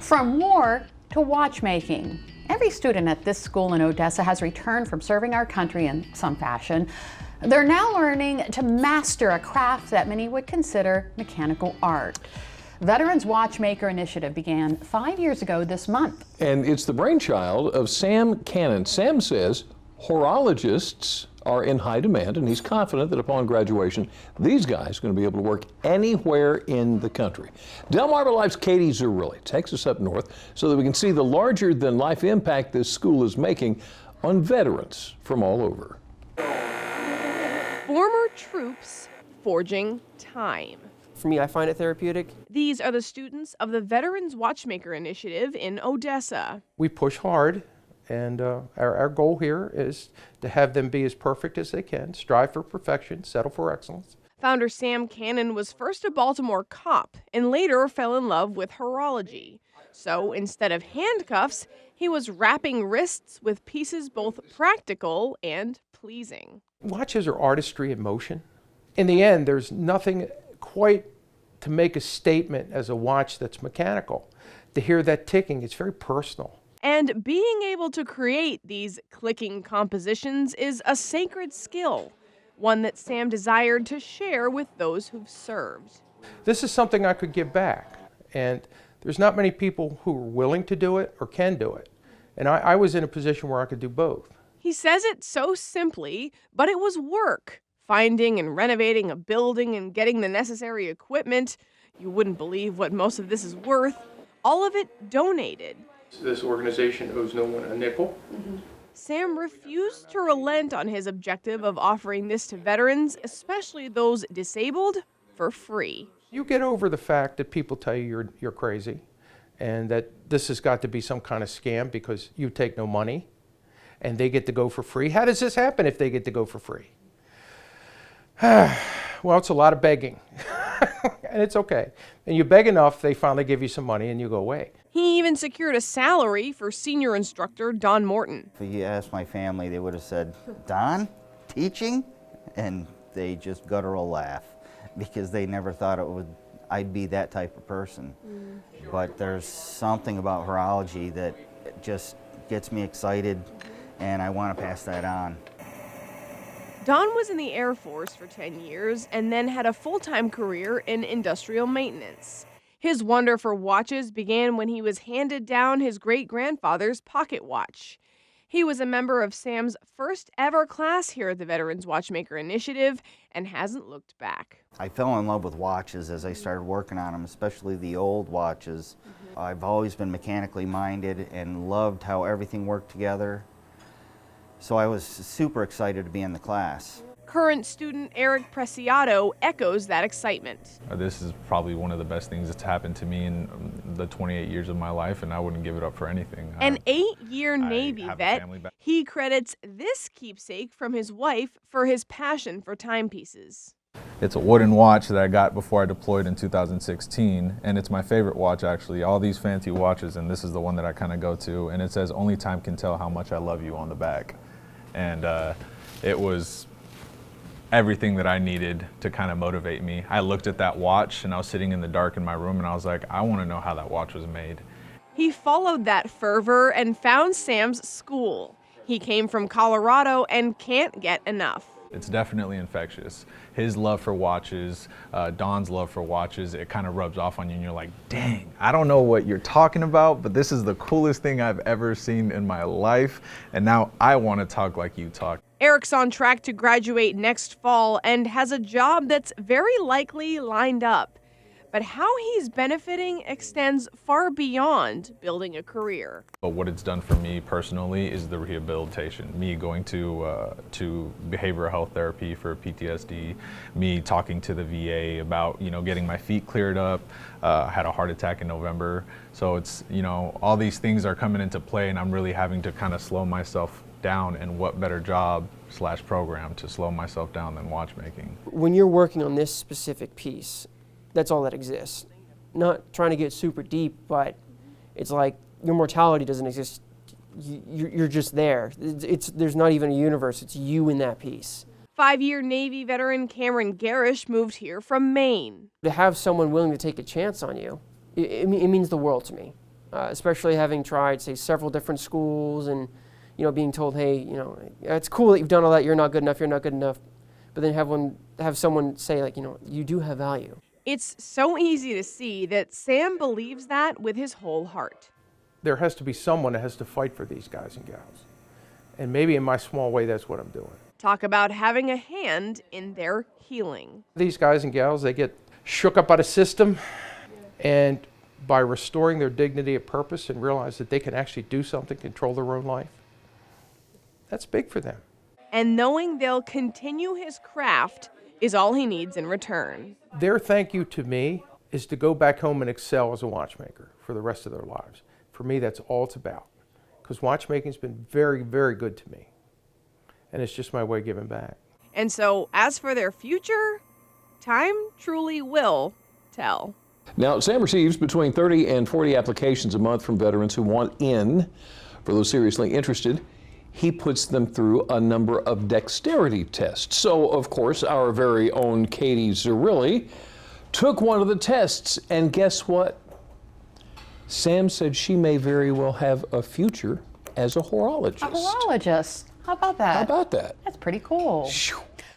From war to watchmaking. Every student at this school in Odessa has returned from serving our country in some fashion. They're now learning to master a craft that many would consider mechanical art. Veterans Watchmaker Initiative began 5 years ago this month. And it's the brainchild of Sam Cannon. Sam says horologists are in high demand, and he's confident that upon graduation, these guys are going to be able to work anywhere in the country. Delmarva Life's Katie Zerilli takes us up north so that we can see the larger-than-life impact this school is making on veterans from all over. Former troops forging time. For me, I find it therapeutic. These are the students of the Veterans Watchmaker Initiative in Odessa. We push hard, and our goal here is to have them be as perfect as they can, strive for perfection, settle for excellence. Founder Sam Cannon was first a Baltimore cop and later fell in love with horology. So instead of handcuffs, he was wrapping wrists with pieces both practical and pleasing. Watches are artistry in motion. In the end, there's nothing quite to make a statement as a watch that's mechanical. To hear that ticking, it's very personal. And being able to create these clicking compositions is a sacred skill, one that Sam desired to share with those who've served. This is something I could give back, and there's not many people who are willing to do it or can do it. And I was in a position where I could do both. He says it so simply, but it was work. Finding and renovating a building and getting the necessary equipment. You wouldn't believe what most of this is worth. All of it donated. This organization owes no one a nickel. Sam refused to relent on his objective of offering this to veterans, especially those disabled, for free. You get over the fact that people tell you you're crazy and that this has got to be some kind of scam because you take no money and they get to go for free. How does this happen if they get to go for free? Well, it's a lot of begging, and it's okay. And you beg enough, they finally give you some money and you go away. He even secured a salary for senior instructor Don Morton. If you asked my family, they would have said, "Don, teaching?" And they just guttural laugh because they never thought I'd be that type of person. But there's something about horology that just gets me excited, and I want to pass that on. Don was in the Air Force for 10 years and then had a full-time career in industrial maintenance. His wonder for watches began when he was handed down his great-grandfather's pocket watch. He was a member of Sam's first ever class here at the Veterans Watchmaker Initiative and hasn't looked back. I fell in love with watches as I started working on them, especially the old watches. I've always been mechanically minded and loved how everything worked together. So I was super excited to be in the class. Current student Eric Preciado echoes that excitement. This is probably one of the best things that's happened to me in the 28 years of my life, and I wouldn't give it up for anything. An 8-year Navy vet, he credits this keepsake from his wife for his passion for timepieces. It's a wooden watch that I got before I deployed in 2016, and it's my favorite watch actually. All these fancy watches, and this is the one that I kind of go to, and it says "Only time can tell how much I love you" on the back. And it was everything that I needed to kind of motivate me. I looked at that watch and I was sitting in the dark in my room and I was like, I want to know how that watch was made. He followed that fervor and found Sam's school. He came from Colorado and can't get enough. It's definitely infectious. His love for watches, Don's love for watches, it kind of rubs off on you and you're like, dang, I don't know what you're talking about, but this is the coolest thing I've ever seen in my life. And now I want to talk like you talk. Eric's on track to graduate next fall and has a job that's very likely lined up. But how he's benefiting extends far beyond building a career. But what it's done for me personally is the rehabilitation. Me going to behavioral health therapy for PTSD, me talking to the VA about, getting my feet cleared up. I had a heart attack in November. So it's, all these things are coming into play and I'm really having to kind of slow myself down, and what better job / program to slow myself down than watchmaking. When you're working on this specific piece, that's all that exists. Not trying to get super deep, but it's like your mortality doesn't exist. You're just there. There's not even a universe. It's you in that piece. 5-year Navy veteran Cameron Garish moved here from Maine. To have someone willing to take a chance on you, it means the world to me. especially having tried, say, several different schools and, being told, hey, it's cool that you've done all that, you're not good enough, but then have someone say, like, you do have value. It's so easy to see that Sam believes that with his whole heart. There has to be someone that has to fight for these guys and gals. And maybe in my small way, that's what I'm doing. Talk about having a hand in their healing. These guys and gals, they get shook up by the system, and by restoring their dignity of purpose and realize that they can actually do something, control their own life, that's big for them. And knowing they'll continue his craft is all he needs in return. Their thank you to me is to go back home and excel as a watchmaker for the rest of their lives. For me, that's all it's about. Because watchmaking's been very, very good to me. And it's just my way of giving back. And so, as for their future, time truly will tell. Now, Sam receives between 30 and 40 applications a month from veterans who want in. For those seriously interested, he puts them through a number of dexterity tests. So, of course, our very own Katie Zerilli took one of the tests, and guess what? Sam said she may very well have a future as a horologist. A horologist. How about that? How about that? That's pretty cool. Phew.